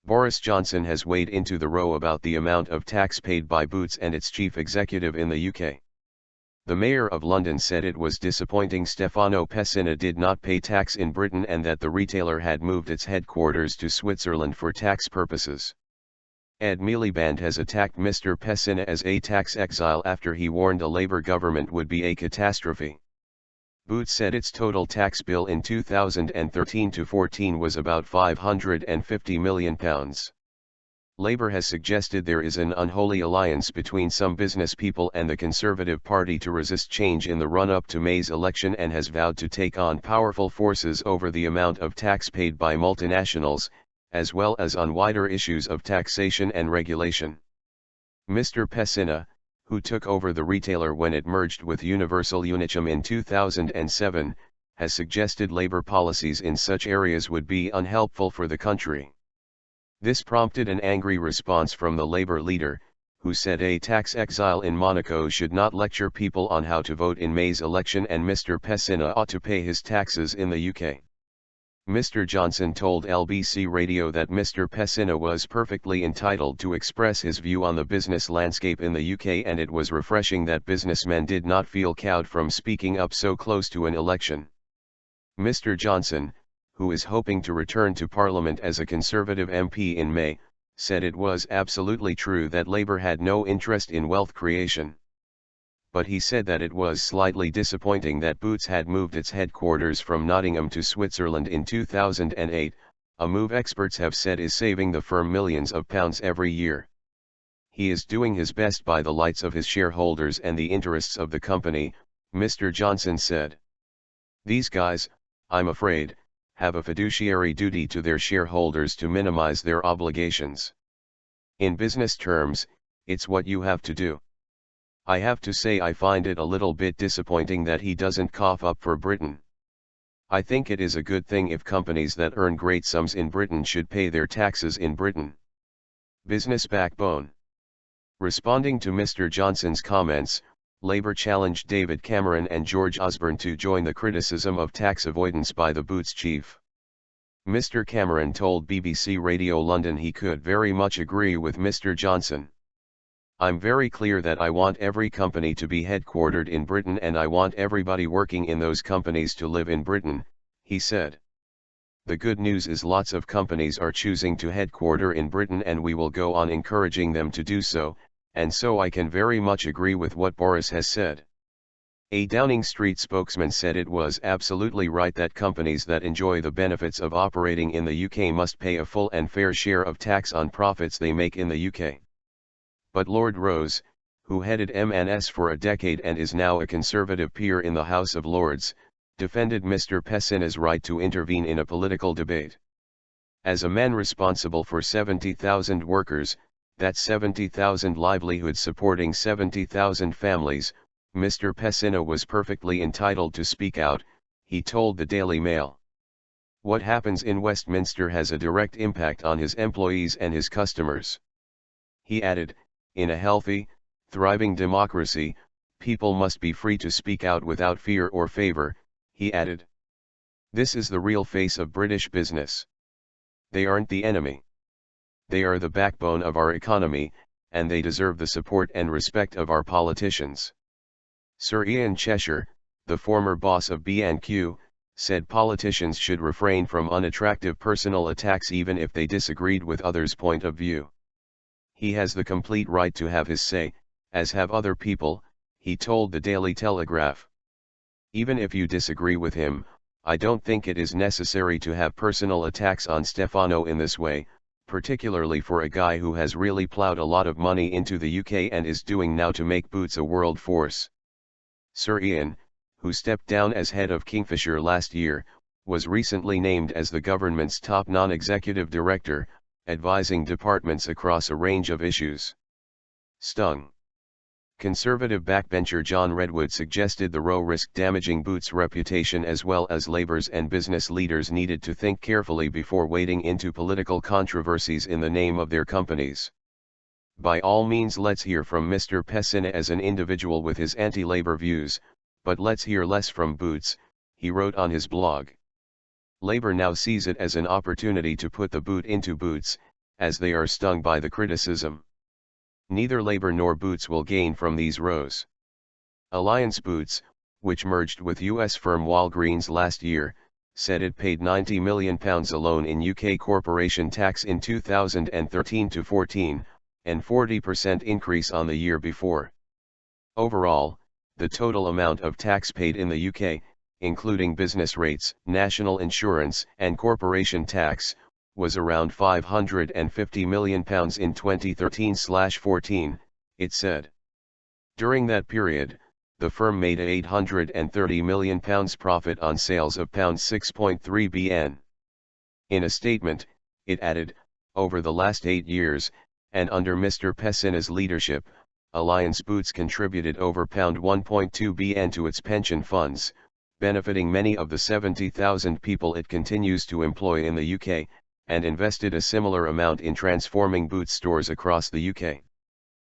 Boris Johnson has weighed into the row about the amount of tax paid by Boots and its chief executive in the UK. The Mayor of London said it was disappointing Stefano Pessina did not pay tax in Britain and that the retailer had moved its headquarters to Switzerland for tax purposes. Ed Miliband has attacked Mr Pessina as a tax exile after he warned a Labour government would be a catastrophe. Boots said its total tax bill in 2013-14 was about £550 million. Labour has suggested there is an unholy alliance between some business people and the Conservative Party to resist change in the run-up to May's election and has vowed to take on powerful forces over the amount of tax paid by multinationals, as well as on wider issues of taxation and regulation. Mr Pessina, who took over the retailer when it merged with Universal Unichem in 2007, has suggested Labour policies in such areas would be unhelpful for the country. This prompted an angry response from the Labour leader, who said a tax exile in Monaco should not lecture people on how to vote in May's election and Mr Pessina ought to pay his taxes in the UK. Mr Johnson told LBC Radio that Mr Pessina was perfectly entitled to express his view on the business landscape in the UK and it was refreshing that businessmen did not feel cowed from speaking up so close to an election. Mr Johnson, who is hoping to return to Parliament as a Conservative MP in May, said it was absolutely true that Labour had no interest in wealth creation. But he said that it was slightly disappointing that Boots had moved its headquarters from Nottingham to Switzerland in 2008, a move experts have said is saving the firm millions of pounds every year. He is doing his best by the lights of his shareholders and the interests of the company, Mr Johnson said. These guys, I'm afraid, have a fiduciary duty to their shareholders to minimize their obligations. In business terms, it's what you have to do. I have to say I find it a little bit disappointing that he doesn't cough up for Britain. I think it is a good thing if companies that earn great sums in Britain should pay their taxes in Britain. Business backbone. Responding to Mr Johnson's comments, Labour challenged David Cameron and George Osborne to join the criticism of tax avoidance by the Boots chief. Mr Cameron told BBC Radio London he could very much agree with Mr Johnson. I'm very clear that I want every company to be headquartered in Britain and I want everybody working in those companies to live in Britain, he said. The good news is lots of companies are choosing to headquarter in Britain and we will go on encouraging them to do so, and so I can very much agree with what Boris has said. A Downing Street spokesman said it was absolutely right that companies that enjoy the benefits of operating in the UK must pay a full and fair share of tax on profits they make in the UK. But Lord Rose, who headed M&S for a decade and is now a Conservative peer in the House of Lords, defended Mr Pessina's right to intervene in a political debate. As a man responsible for 70,000 workers, that's 70,000 livelihoods supporting 70,000 families, Mr Pessina was perfectly entitled to speak out, he told the Daily Mail. What happens in Westminster has a direct impact on his employees and his customers. He added, in a healthy, thriving democracy, people must be free to speak out without fear or favour, he added. This is the real face of British business. They aren't the enemy. They are the backbone of our economy, and they deserve the support and respect of our politicians. Sir Ian Cheshire, the former boss of B&Q, said politicians should refrain from unattractive personal attacks even if they disagreed with others' point of view. He has the complete right to have his say, as have other people, he told the Daily Telegraph. Even if you disagree with him, I don't think it is necessary to have personal attacks on Stefano in this way, particularly for a guy who has really ploughed a lot of money into the UK and is doing now to make Boots a world force. Sir Ian, who stepped down as head of Kingfisher last year, was recently named as the government's top non-executive director, advising departments across a range of issues. Stung. Conservative backbencher John Redwood suggested the row risked damaging Boots' reputation as well as Labour's and business leaders needed to think carefully before wading into political controversies in the name of their companies. By all means let's hear from Mr Pessina as an individual with his anti-Labour views, but let's hear less from Boots, he wrote on his blog. Labour now sees it as an opportunity to put the boot into Boots, as they are stung by the criticism. Neither Labour nor Boots will gain from these rows. Alliance Boots, which merged with US firm Walgreens last year, said it paid £90 million alone in UK corporation tax in 2013-14, and 40% increase on the year before. Overall, the total amount of tax paid in the UK, including business rates, national insurance and corporation tax, was around £550 million in 2013-14, it said. During that period, the firm made a £830 million profit on sales of £6.3 bn. In a statement, it added, over the last 8 years, and under Mr Pessina's leadership, Alliance Boots contributed over £1.2 bn to its pension funds, benefiting many of the 70,000 people it continues to employ in the UK, and invested a similar amount in transforming Boots stores across the UK.